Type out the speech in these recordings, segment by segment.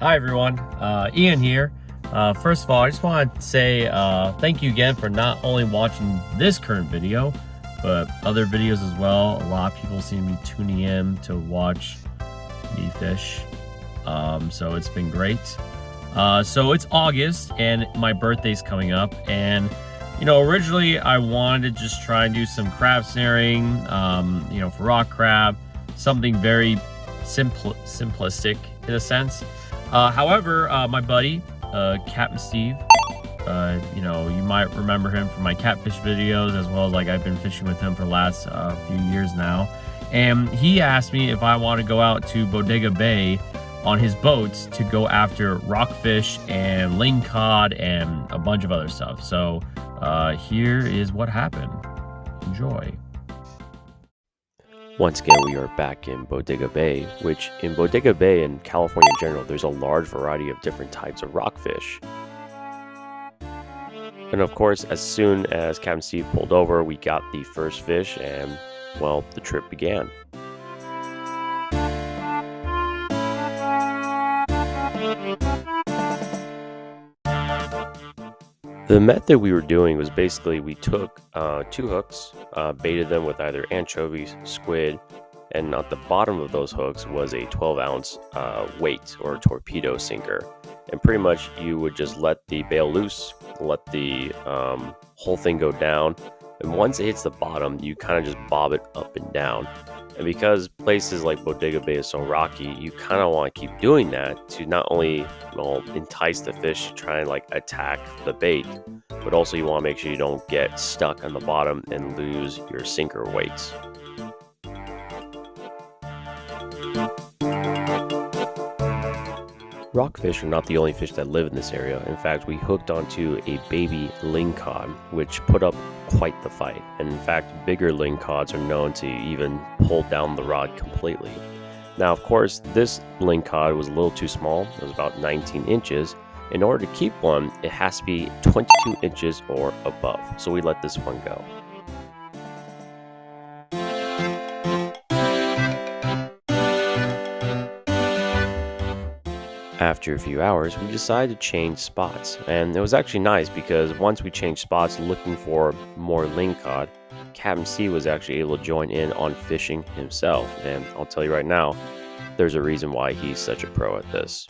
Hi everyone, Ian here. First of all, I just want to say thank you again for not only watching this current video, but other videos as well. A lot of people seem to be tuning in to watch me fish, so it's been great. So it's August and my birthday's coming up, and you know, originally I wanted to just try and do some crab snaring, you know, for rock crab, something very simplistic in a sense. However, my buddy, Captain Steve, you know, you might remember him from my catfish videos, as well as like I've been fishing with him for the last few years now. And he asked me if I want to go out to Bodega Bay on his boats to go after rockfish and lingcod and a bunch of other stuff. So here is what happened. Enjoy. Once again, we are back in Bodega Bay, which in Bodega Bay and California in general, there's a large variety of different types of rockfish. And of course, as soon as Captain Steve pulled over, we got the first fish and, well, the trip began. The method we were doing was basically we took 2 hooks, baited them with either anchovies, squid, and at the bottom of those hooks was a 12-ounce weight or torpedo sinker. And pretty much you would just let the bail loose, let the whole thing go down, and once it hits the bottom, you kind of just bob it up and down. And because places like Bodega Bay is so rocky, you kind of want to keep doing that to not only, well, entice the fish to try and like attack the bait, but also you want to make sure you don't get stuck on the bottom and lose your sinker weights. Rockfish are not the only fish that live in this area. In fact, we hooked onto a baby lingcod, which put up quite the fight. And in fact, bigger lingcods are known to even pull down the rod completely. Now, of course, this lingcod was a little too small. It was about 19 inches. In order to keep one, it has to be 22 inches or above. So we let this one go. After a few hours, we decided to change spots, and it was actually nice because once we changed spots looking for more lingcod, Captain C was actually able to join in on fishing himself, and I'll tell you right now, there's a reason why he's such a pro at this.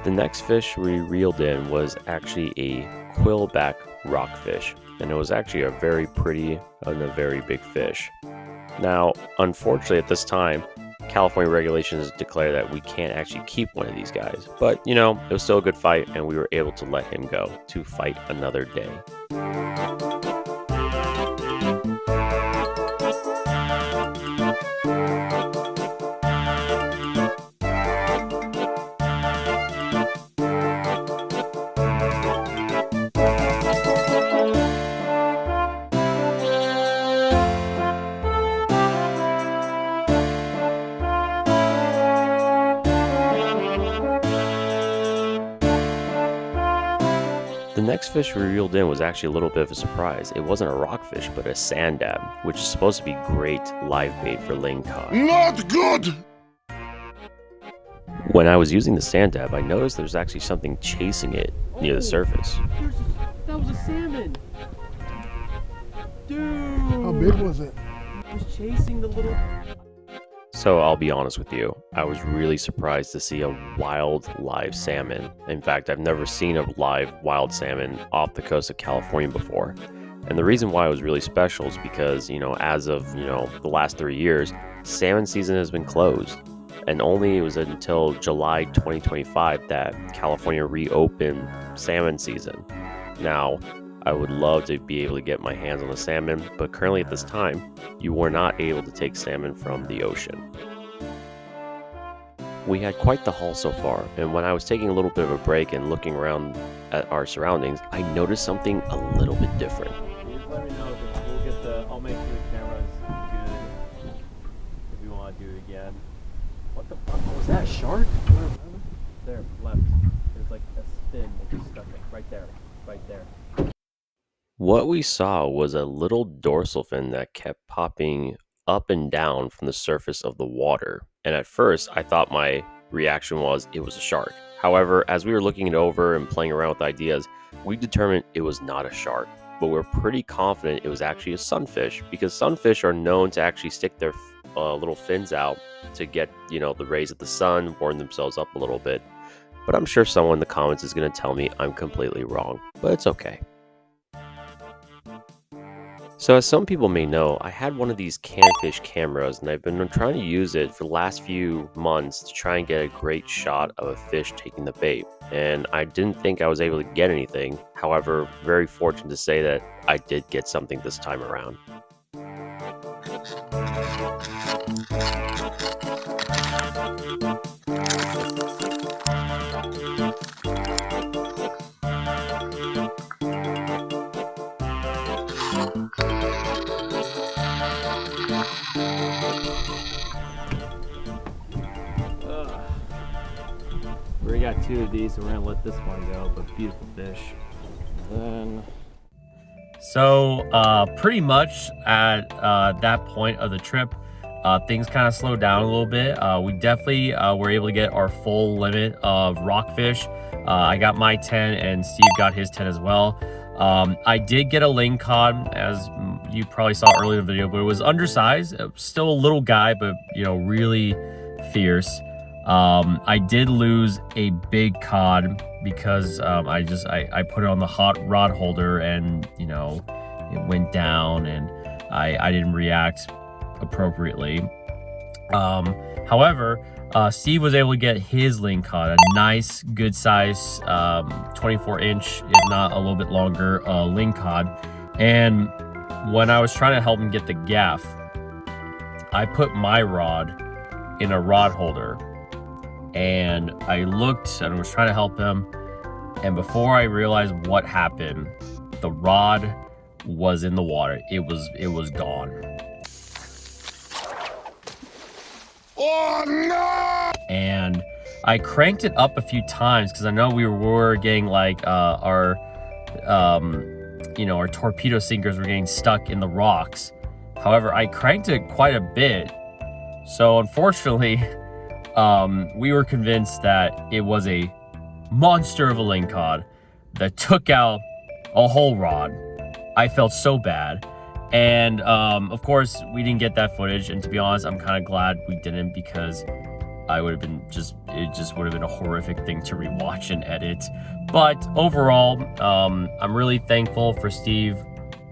The next fish we reeled in was actually a quillback rockfish, and it was actually a very pretty and a very big fish. Now, unfortunately at this time, California regulations declare that we can't actually keep one of these guys, but you know, it was still a good fight and we were able to let him go to fight another day. The next fish we reeled in was actually a little bit of a surprise. It wasn't a rockfish, but a sand dab, which is supposed to be great live bait for lingcod. Not good! When I was using the sand dab, I noticed there was actually something chasing it near the surface. That was a salmon! Dude! How big was it? It was chasing the little... So I'll be honest with you, I was really surprised to see a wild live salmon. In fact, I've never seen a live wild salmon off the coast of California before. And the reason why it was really special is because, you know, as of, you know, the last 3 years, salmon season has been closed. And only it was until July 2025 that California reopened salmon season. Now, I would love to be able to get my hands on a salmon, but currently at this time, you were not able to take salmon from the ocean. We had quite the haul so far, and when I was taking a little bit of a break and looking around at our surroundings, I noticed something a little bit different. Just let me know, because we'll get I'll make sure the camera's good if you want to do it again. What the fuck? Was that a shark? There, left. There's like a fin that just stuck it. Right there. Right there. What we saw was a little dorsal fin that kept popping up and down from the surface of the water. And at first, I thought my reaction was it was a shark. However, as we were looking it over and playing around with ideas, we determined it was not a shark. But we're pretty confident it was actually a sunfish, because sunfish are known to actually stick their little fins out to get, the rays of the sun, warm themselves up a little bit. But I'm sure someone in the comments is going to tell me I'm completely wrong, but it's okay. So as some people may know, I had one of these Canfish cameras, and I've been trying to use it for the last few months to try and get a great shot of a fish taking the bait. And I didn't think I was able to get anything. However, very fortunate to say that I did get something this time around. We already got 2 of these, so we're gonna let this one go, but beautiful fish. Then pretty much at that point of the trip, things kind of slowed down a little bit. We definitely were able to get our full limit of rockfish. I got my 10 and Steve got his 10 as well. I did get a lingcod, as you probably saw earlier in the video, but it was undersized. It was still a little guy, but really fierce. I did lose a big cod because I put it on the hot rod holder, and it went down, and I didn't react appropriately. However, Steve was able to get his lingcod, a nice, good size 24-inch, if not a little bit longer, lingcod. And when I was trying to help him get the gaff, I put my rod in a rod holder, and I looked and was trying to help him, and before I realized what happened, the rod was in the water. It was gone. Oh no! And I cranked it up a few times because I know we were getting like our torpedo sinkers were getting stuck in the rocks. However, I cranked it quite a bit, so unfortunately we were convinced that it was a monster of a lingcod that took out a whole rod. I felt so bad. And of course, we didn't get that footage. And to be honest, I'm kind of glad we didn't, because it just would have been a horrific thing to rewatch and edit. But overall, I'm really thankful for Steve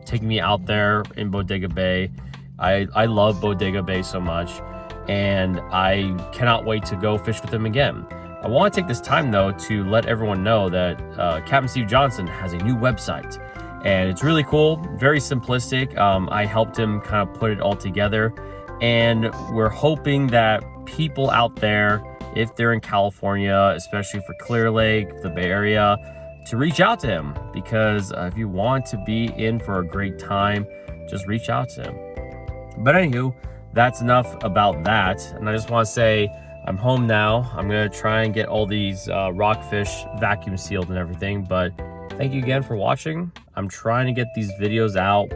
taking me out there in Bodega Bay. I love Bodega Bay so much, and I cannot wait to go fish with him again. I want to take this time though to let everyone know that Captain Steve Johnson has a new website, and it's really cool, very simplistic. I helped him kind of put it all together, and we're hoping that people out there, if they're in California, especially for Clear Lake, the Bay Area, to reach out to him, because if you want to be in for a great time, just reach out to him. But anywho, that's enough about that, and I just want to say I'm home now. I'm gonna try and get all these rockfish vacuum sealed and everything, but thank you again for watching. I'm trying to get these videos out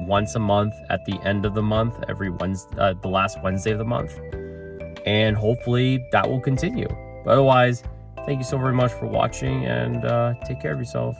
once a month at the end of the month, every Wednesday, the last Wednesday of the month, and hopefully that will continue. But otherwise, thank you so very much for watching, and take care of yourself.